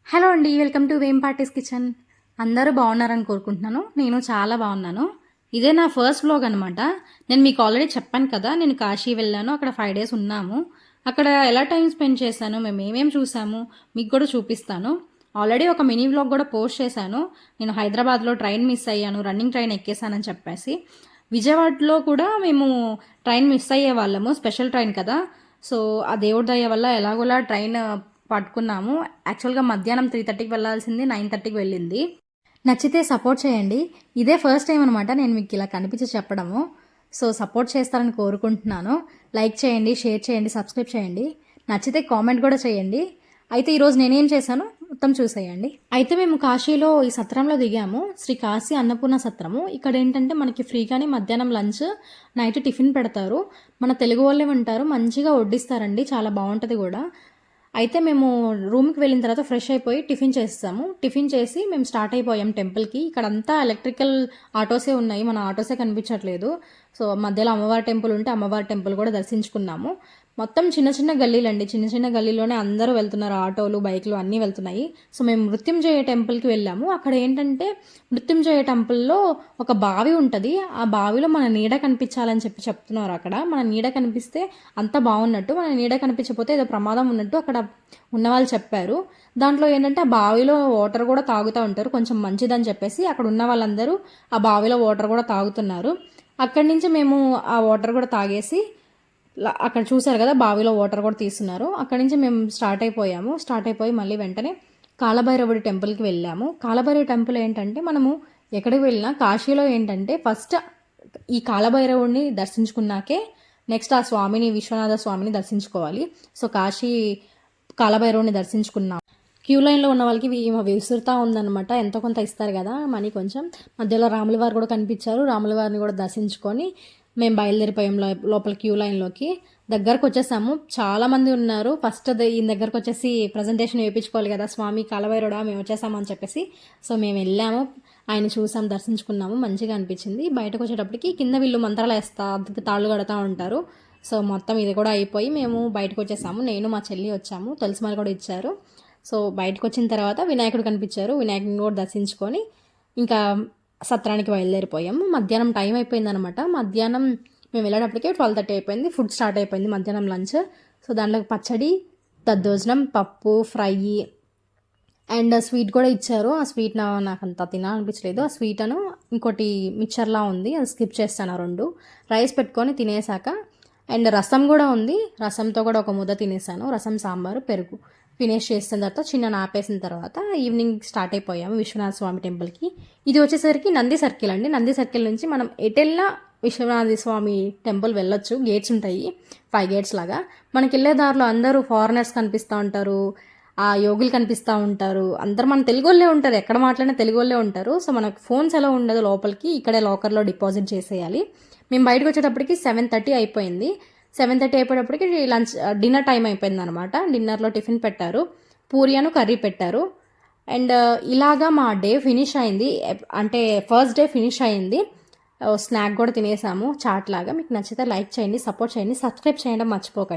Hello అండి, welcome to వేమ్ parties kitchen. అందరూ బాగున్నారని కోరుకుంటున్నాను. నేను చాలా బాగున్నాను. ఇదే నా ఫస్ట్ వ్లాగ్ అనమాట. నేను మీకు ఆల్రెడీ చెప్పాను కదా, నేను కాశీ వెళ్ళాను. అక్కడ 5 days ఉన్నాము. అక్కడ ఎలా టైం స్పెండ్ చేశాను, మేము ఏమేమి చూసాము మీకు కూడా చూపిస్తాను. ఆల్రెడీ ఒక మినీ వ్లాగ్ కూడా పోస్ట్ చేశాను. నేను హైదరాబాద్లో ట్రైన్ మిస్ అయ్యాను, రన్నింగ్ ట్రైన్ ఎక్కేసానని చెప్పేసి. విజయవాడలో కూడా మేము ట్రైన్ మిస్ అయ్యే వాళ్ళము, స్పెషల్ ట్రైన్ కదా. సో ఆ దేవుడి దయ వల్ల ఎలాగోలా ట్రైన్ పట్టుకున్నాము. యాక్చువల్గా మధ్యాహ్నం 3:30కి వెళ్ళాల్సింది 9:30కి వెళ్ళింది. నచ్చితే సపోర్ట్ చేయండి. ఇదే ఫస్ట్ టైం అనమాట నేను మీకు ఇలా కనిపించి చెప్పడము. సో సపోర్ట్ చేస్తారని కోరుకుంటున్నాను. లైక్ చేయండి, షేర్ చేయండి, సబ్స్క్రైబ్ చేయండి. నచ్చితే కామెంట్ కూడా చేయండి. అయితే ఈరోజు నేనేం చేశాను మొత్తం చూసేయండి. అయితే మేము కాశీలో ఈ సత్రంలో దిగాము. శ్రీ కాశీ అన్నపూర్ణ సత్రము. ఇక్కడ ఏంటంటే మనకి ఫ్రీగానే మధ్యాహ్నం లంచ్, నైట్ టిఫిన్ పెడతారు. మన తెలుగు వాళ్ళే ఉంటారు, మంచిగా వడ్డిస్తారండి, చాలా బాగుంటుంది కూడా. అయితే మేము రూమ్కి వెళ్ళిన తర్వాత ఫ్రెష్ అయిపోయి టిఫిన్ చేస్తాము. టిఫిన్ చేసి మేము స్టార్ట్ అయిపోయాం టెంపుల్కి. ఇక్కడ అంతా ఎలక్ట్రికల్ ఆటోసే ఉన్నాయి, మన ఆటోసే కనిపించట్లేదు. సో మధ్యలో అమ్మవారి టెంపుల్ ఉంటే అమ్మవారి టెంపుల్ కూడా దర్శించుకున్నాము. మొత్తం చిన్న చిన్న గల్లీలండి, చిన్న చిన్న గల్లీలోనే అందరూ వెళ్తున్నారు, ఆటోలు, బైక్లు అన్నీ వెళ్తున్నాయి. సో మేము మృత్యుంజయ టెంపుల్కి వెళ్ళాము. అక్కడ ఏంటంటే మృత్యుంజయ టెంపుల్లో ఒక బావి ఉంటుంది. ఆ బావిలో మన నీడ కనిపించాలని చెప్తున్నారు. అక్కడ మన నీడ కనిపిస్తే అంత బాగున్నట్టు, మన నీడ కనిపించకపోతే ఏదో ప్రమాదం ఉన్నట్టు అక్కడ ఉన్నవాళ్ళు చెప్పారు. దాంట్లో ఏంటంటే ఆ బావిలో వాటర్ కూడా తాగుతూ ఉంటారు, కొంచెం మంచిదని చెప్పేసి అక్కడ ఉన్న వాళ్ళందరూ ఆ బావిలో వాటర్ కూడా తాగుతున్నారు. అక్కడి నుంచి మేము ఆ వాటర్ కూడా తాగేసి, అక్కడ చూసారు కదా బావిలో వాటర్ కూడా తీస్తున్నారు. అక్కడి నుంచి మేము స్టార్ట్ అయిపోయి మళ్ళీ వెంటనే కాలభైరవుడి టెంపుల్కి వెళ్ళాము. కాలభైరవ టెంపుల్ ఏంటంటే మనము ఎక్కడికి వెళ్ళినా కాశీలో ఏంటంటే ఫస్ట్ ఈ కాలభైరవుడిని దర్శించుకున్నాకే నెక్స్ట్ ఆ స్వామిని, విశ్వనాథ స్వామిని దర్శించుకోవాలి. సో కాశీ కాలభైరవుని దర్శించుకున్నాం. క్యూ లైన్లో ఉన్న వాళ్ళకి విసురుతా ఉందన్నమాట, ఎంతో కొంత ఇస్తారు కదా మనీ కొంచెం. మధ్యలో రాముల వారు కూడా కనిపించారు. రాముల వారిని కూడా దర్శించుకొని మేము బయలుదేరిపోయాం లోపల క్యూ లైన్లోకి. దగ్గరకు వచ్చేసాము, చాలామంది ఉన్నారు. ఫస్ట్ ఈయన దగ్గరకు వచ్చేసి ప్రజెంటేషన్ వేయించుకోవాలి కదా, స్వామి కాలభైరవుడా మేము వచ్చేసామని చెప్పేసి. సో మేము వెళ్ళాము, ఆయన చూసాం, దర్శించుకున్నాము, మంచిగా అనిపించింది. బయటకు వచ్చేటప్పటికి కింద వీళ్ళు మంత్రాలు వేస్తా తాళ్ళు కడతా ఉంటారు. సో మొత్తం ఇది కూడా అయిపోయి మేము బయటకు వచ్చేసాము. నేను మా చెల్లి వచ్చాము, తులసిమాల కూడా ఇచ్చారు. సో బయటకు వచ్చిన తర్వాత వినాయకుడు కనిపించారు, వినాయకుడిని కూడా దర్శించుకొని ఇంకా సత్రానికి బయలుదేరిపోయాము. మధ్యాహ్నం టైం అయిపోయిందనమాట. మధ్యాహ్నం మేము వెళ్ళేటప్పటికే 12:30 అయిపోయింది. ఫుడ్ స్టార్ట్ అయిపోయింది, మధ్యాహ్నం లంచ్. సో దాంట్లో పచ్చడి, దద్దోజనం, పప్పు ఫ్రై అండ్ స్వీట్ కూడా ఇచ్చారు. ఆ స్వీట్ నాకు అంత తినాలనిపించలేదు. ఆ స్వీట్ అను ఇంకోటి మిక్చర్లా ఉంది, అది స్కిప్ చేస్తాను. ఆ రెండు రైస్ పెట్టుకొని తినేసాక అండ్ రసం కూడా ఉంది, రసంతో కూడా ఒక ముద్ద తినేసాను. రసం, సాంబారు, పెరుగు ఫినిష్ చేసిన తర్వాత చిన్న ఆపేసిన తర్వాత ఈవినింగ్ స్టార్ట్ అయిపోయాము విశ్వనాథ స్వామి టెంపుల్కి. ఇది వచ్చేసరికి నంది సర్కిల్ అండి. నంది సర్కిల్ నుంచి మనం ఎటెల్లా విశ్వనాథ స్వామి టెంపుల్ వెళ్ళొచ్చు. గేట్స్ ఉంటాయి, 5 gates లాగా. మనకి వెళ్ళే దారిలో అందరూ ఫారినర్స్ కనిపిస్తూ ఉంటారు, ఆ యోగులు కనిపిస్తూ ఉంటారు. అందరు మన తెలుగు వాళ్ళే ఉంటారు, ఎక్కడ మాట్లాడినా తెలుగు వాళ్ళే ఉంటారు. సో మనకు ఫోన్స్ ఎలా ఉండదు, లోపలికి ఇక్కడే లాకర్లో డిపాజిట్ చేసేయాలి. మేము బయటకు వచ్చేటప్పటికి 7:30 అయిపోయింది. 7:30 అయిపోయేటప్పటికి డిన్నర్ టైం అయిపోయింది అనమాట. డిన్నర్లో టిఫిన్ పెట్టారు, పూరియాను కర్రీ పెట్టారు. అండ్ ఇలాగా మా డే ఫినిష్ అయింది, అంటే ఫస్ట్ డే ఫినిష్ అయింది. స్నాక్ కూడా తినేసాము, చాట్ లాగా. మీకు నచ్చితే లైక్ చేయండి, సపోర్ట్ చేయండి, సబ్స్క్రైబ్ చేయడం మర్చిపోకండి.